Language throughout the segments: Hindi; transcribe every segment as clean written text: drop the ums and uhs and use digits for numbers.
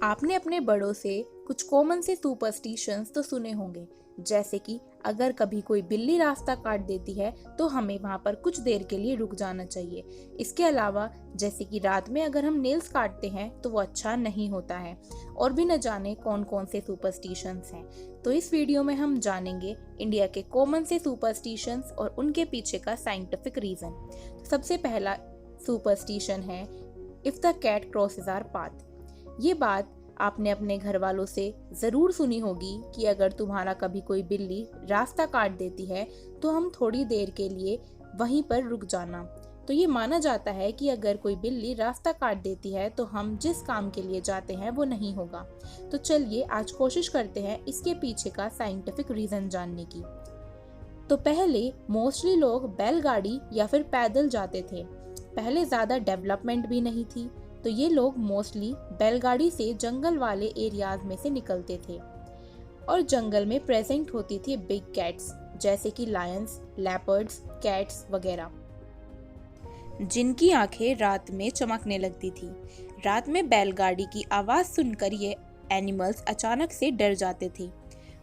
आपने अपने बड़ों से कुछ कॉमन से सुपरस्टिशंस तो सुने होंगे, जैसे कि अगर कभी कोई बिल्ली रास्ता काट देती है तो हमें वहाँ पर कुछ देर के लिए रुक जाना चाहिए। इसके अलावा जैसे कि रात में अगर हम नेल्स काटते हैं तो वो अच्छा नहीं होता है, और भी न जाने कौन कौन से सुपरस्टिशंस हैं। तो इस वीडियो में हम जानेंगे इंडिया के कॉमन से सुपरस्टिशंस और उनके पीछे का साइंटिफिक रीजन। सबसे पहला सुपरस्टिशन है, if the cat crosses our path. ये बात आपने अपने घर वालों से ज़रूर सुनी होगी कि अगर तुम्हारा कभी कोई बिल्ली रास्ता काट देती है तो हम थोड़ी देर के लिए वहीं पर रुक जाना। तो ये माना जाता है कि अगर कोई बिल्ली रास्ता काट देती है तो हम जिस काम के लिए जाते हैं वो नहीं होगा। तो चलिए आज कोशिश करते हैं इसके पीछे का साइंटिफिक रीज़न जानने की। तो पहले मोस्टली लोग बैलगाड़ी या फिर पैदल जाते थे। पहले ज़्यादा डेवलपमेंट भी नहीं थी, तो ये लोग मोस्टली बैलगाड़ी से जंगल वाले एरियाज में से निकलते थे। और जंगल में प्रेजेंट होती थी बिग कैट्स, जैसे कि लायंस, लेपर्ड्स, कैट्स वगैरह, जिनकी आंखें रात में चमकने लगती थी। रात में बैलगाड़ी की आवाज़ सुनकर ये एनिमल्स अचानक से डर जाते थे,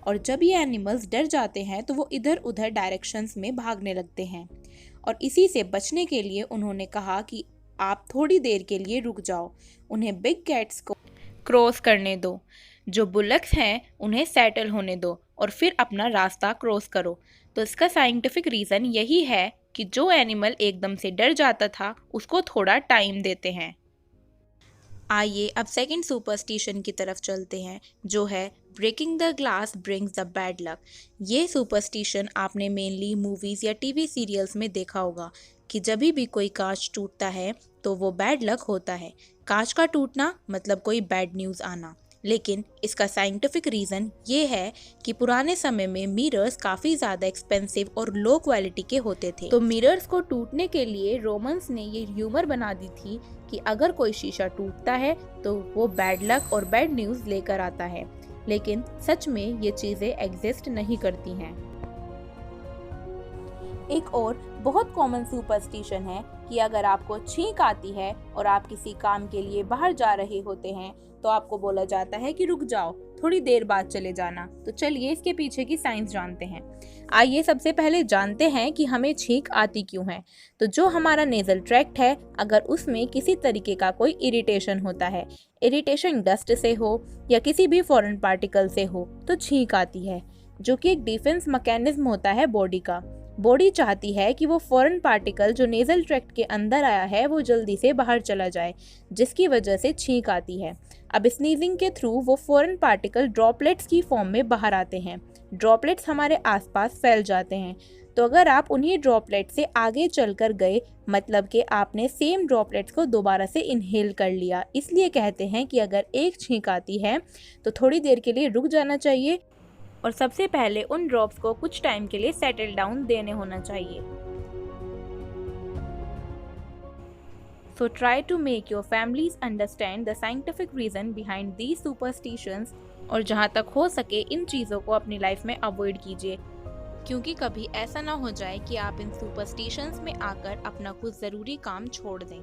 और जब ये एनिमल्स डर जाते हैं तो वो इधर उधर डायरेक्शंस में भागने लगते हैं। और इसी से बचने के लिए उन्होंने कहा कि आप थोड़ी देर के लिए रुक जाओ, उन्हें बिग कैट्स को क्रॉस करने दो, जो बुलक्स हैं उन्हें सेटल होने दो और फिर अपना रास्ता क्रॉस करो। तो इसका साइंटिफिक रीज़न यही है कि जो एनिमल एकदम से डर जाता था उसको थोड़ा टाइम देते हैं। आइए अब सेकंड सुपरस्टिशन की तरफ चलते हैं, जो है breaking the glass brings the bad luck. ये सुपरस्टिशन आपने मेनली मूवीज़ या टीवी सीरियल्स में देखा होगा कि जब भी कोई कांच टूटता है तो वो बैड लक होता है। कांच का टूटना मतलब कोई बैड न्यूज़ आना। लेकिन इसका साइंटिफिक रीज़न ये है कि पुराने समय में मिरर्स काफ़ी ज़्यादा एक्सपेंसिव और लो क्वालिटी के होते थे। तो मिरर्स को टूटने के लिए रोमन्स ने ये ह्यूमर बना दी थी कि अगर कोई शीशा टूटता है तो वो बैड लक और बैड न्यूज़ लेकर आता है। लेकिन सच में ये चीज़ें एग्जिस्ट नहीं करती हैं। एक और बहुत कॉमन सुपरस्टिशन है कि अगर आपको छींक आती है और आप किसी काम के लिए बाहर जा रहे होते हैं तो आपको बोला जाता है कि रुक जाओ, थोड़ी देर बाद चले जाना। तो चलिए इसके पीछे की साइंस जानते हैं। आइए सबसे पहले जानते हैं कि हमें छींक आती क्यों है। तो जो हमारा नेजल ट्रैक्ट है, अगर उसमें किसी तरीके का कोई इरिटेशन होता है, इरिटेशन डस्ट से हो या किसी भी फॉरेन पार्टिकल से हो, तो छींक आती है, जो कि एक डिफेंस मैकेनिज्म होता है बॉडी का। बॉडी चाहती है कि वो फॉरेन पार्टिकल जो नेजल ट्रैक्ट के अंदर आया है वो जल्दी से बाहर चला जाए, जिसकी वजह से छींक आती है। अब स्नीजिंग के थ्रू वो फॉरेन पार्टिकल ड्रॉपलेट्स की फॉर्म में बाहर आते हैं। ड्रॉपलेट्स हमारे आसपास फैल जाते हैं। तो अगर आप उन्हीं ड्रॉपलेट से आगे चलकर गए, मतलब कि आपने सेम ड्रॉपलेट्स को दोबारा से इनहेल कर लिया। इसलिए कहते हैं कि अगर एक छींक आती है तो थोड़ी देर के लिए रुक जाना चाहिए और सबसे पहले उन ड्रॉप्स को कुछ टाइम के लिए सेटल डाउन देने होना चाहिए। So try to make your families understand the scientific reason behind these superstitions, और जहाँ तक हो सके इन चीज़ों को अपनी लाइफ में अवॉइड कीजिए, क्योंकि कभी ऐसा ना हो जाए कि आप इन सुपरस्टिशंस में आकर अपना कुछ ज़रूरी काम छोड़ दें।